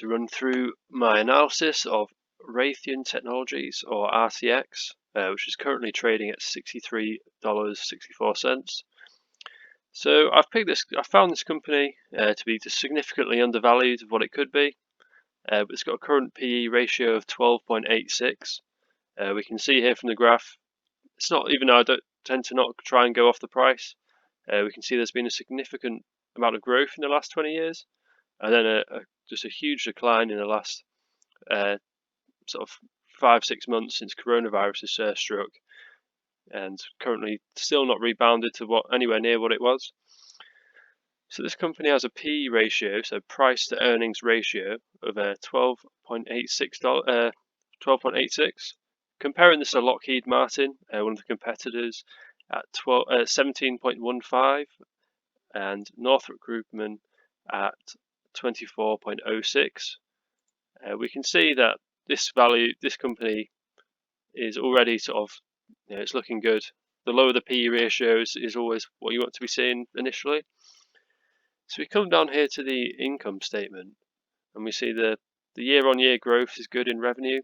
to run through my analysis of Raytheon Technologies, or RTX, which is currently trading at $63.64. So I found this company to be significantly undervalued of what it could be, but it's got a current PE ratio of 12.86. We can see here from the graph, it's not, even though I don't tend to not try and go off the price, we can see there's been a significant amount of growth in the last 20 years, and then just a huge decline in the last sort of 5-6 months since coronavirus has struck, and currently still not rebounded to anywhere near what it was. So this company has a PE ratio, so price to earnings ratio, of 12.86. Comparing this to Lockheed Martin, one of the competitors, at 17.15, and Northrop Grumman at 24.06. We can see that this company is already sort of, it's looking good. The lower the PE ratios is always what you want to be seeing initially. So we come down here to the income statement, and we see the year-on-year growth is good in revenue.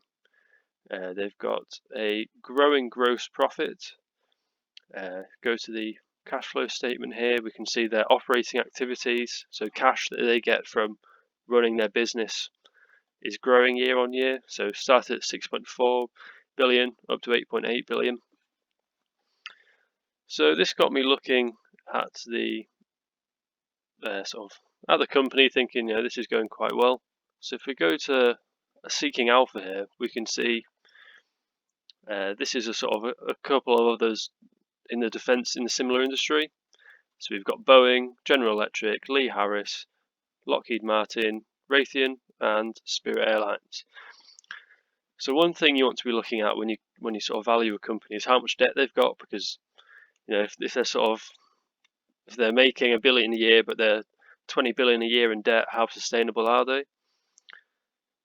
They've got a growing gross profit. Go to the cash flow statement here. We can see their operating activities, so cash that they get from running their business, is growing year on year. So started at 6.4 billion up to 8.8 billion. So this got me looking at the company, thinking, this is going quite well. So if we go to Seeking Alpha here, we can see this is a couple of others in the defense, in the similar industry. So we've got Boeing, General Electric, Lee Harris, Lockheed Martin, Raytheon, and Spirit Airlines. So one thing you want to be looking at when you sort of value a company is how much debt they've got, because if they're making $1 billion a year but they're 20 billion a year in debt, how sustainable are they?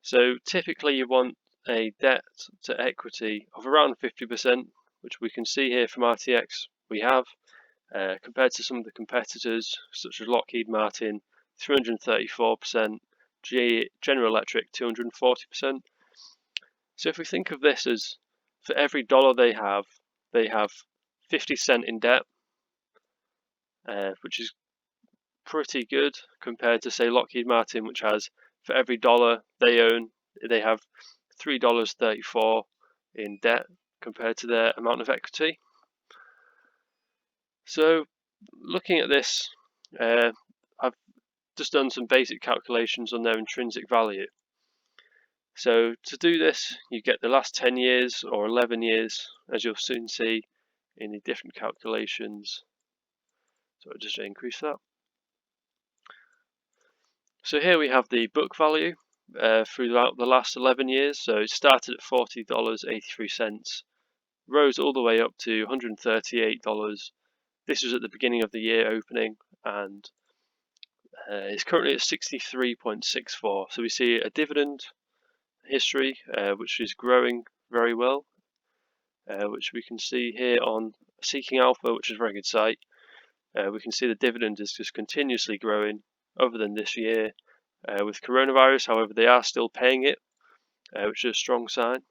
So typically you want a debt to equity of around 50%, which we can see here from RTX we have, compared to some of the competitors such as Lockheed Martin, 334%, General Electric, 240%. So if we think of this as, for every dollar they have 50 cents in debt, which is pretty good compared to, say, Lockheed Martin, which has, for every dollar they own, they have $3.34 in debt compared to their amount of equity. So looking at this, I've just done some basic calculations on their intrinsic value. So to do this, you get the last 10 years or 11 years, as you'll soon see in the different calculations. So I'll just increase that. So here we have the book value throughout the last 11 years. So it started at $40.83, rose all the way up to $138. This was at the beginning of the year opening, and it's currently at 63.64. So we see a dividend history which is growing very well, which we can see here on Seeking Alpha, which is a very good site. We can see the dividend is just continuously growing other than this year with coronavirus. However, they are still paying it, which is a strong sign.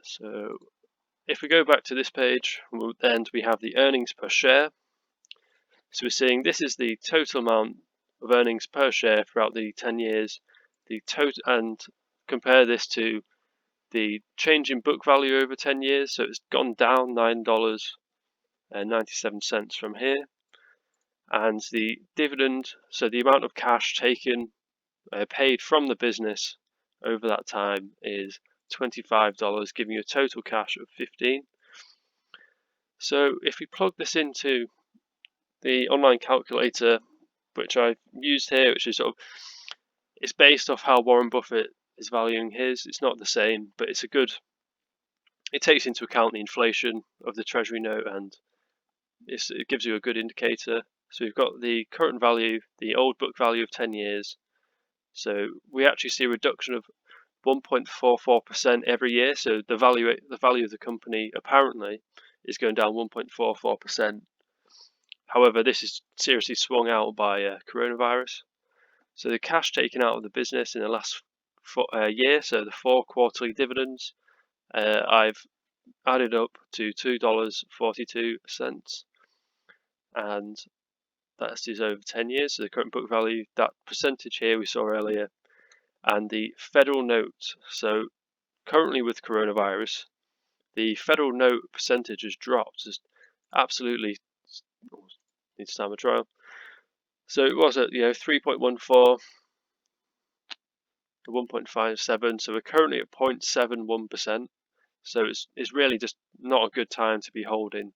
So if we go back to this page, then we have the earnings per share. So we're seeing this is the total amount of earnings per share throughout the 10 years, and compare this to the change in book value over 10 years. So it's gone down $9.97 from here, and the dividend, so the amount of cash taken, paid from the business over that time, is $25, giving you a total cash of $15. So if we plug this into the online calculator, which I've used here, which is it's based off how Warren Buffett is valuing his. It's not the same, but it takes into account the inflation of the Treasury note, and it gives you a good indicator. So we've got the current value, the old book value of 10 years. So we actually see a reduction of 1.44% every year. So the value of the company apparently is going down 1.44%. However, this is seriously swung out by coronavirus. So the cash taken out of the business in the last year, so the 4 quarterly dividends, I've added up to $2.42, and that is over 10 years. So the current book value, that percentage here we saw earlier, and the federal note. So currently with coronavirus, the federal note percentage has dropped. Just absolutely needs time of trial. So it was at 3.14 to 1.57. So we're currently at 0.71%. So it's really just not a good time to be holding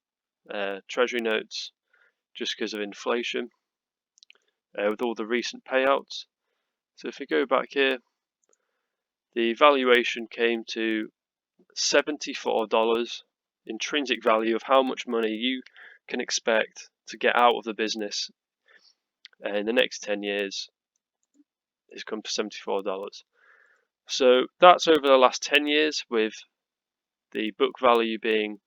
treasury notes just because of inflation with all the recent payouts. So if we go back here, the valuation came to $74 intrinsic value of how much money you can expect to get out of the business in the next 10 years has come to $74. So that's over the last 10 years, with the book value being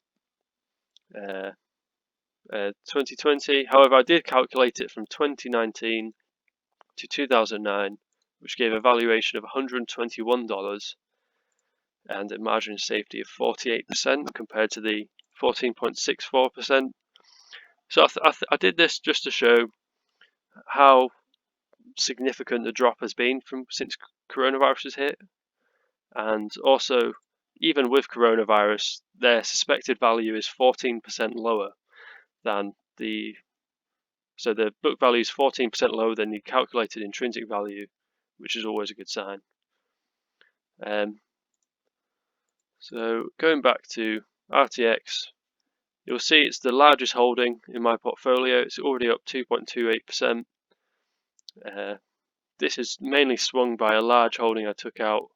2020. However, I did calculate it from 2019 to 2009, which gave a valuation of $121 and a margin of safety of 48% compared to the 14.64%. So I did this just to show how significant the drop has been since coronavirus has hit, and also even with coronavirus, their suspected value is 14% lower than so the book value is 14% lower than the calculated intrinsic value, which is always a good sign. So going back to RTX, you'll see it's the largest holding in my portfolio. It's already up 2.28%. This is mainly swung by a large holding I took out.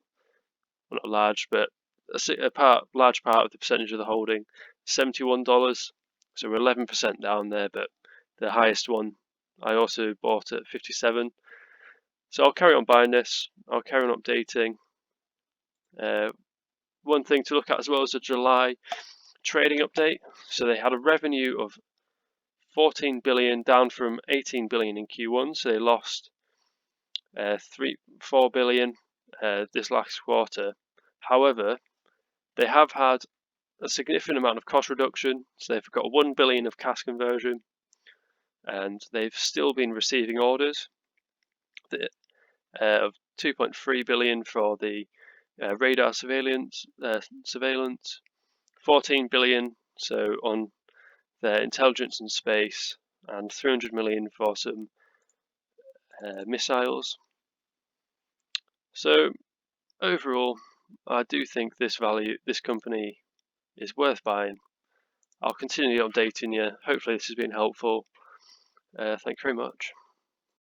Well, not large, but large part of the percentage of the holding, $71. So we're 11% down there, but the highest one I also bought at 57. So I'll carry on buying this. I'll carry on updating. One thing to look at as well is the July trading update. So they had a revenue of 14 billion, down from 18 billion in Q1. So they lost 4 billion this last quarter. However, they have had a significant amount of cost reduction. So they've got 1 billion of cash conversion, and they've still been receiving orders of 2.3 billion for the radar surveillance, 14 billion so on their intelligence and space, and 300 million for some missiles. So overall, I do think this company is worth buying. I'll continue updating you. Hopefully this has been helpful. Thank you very much.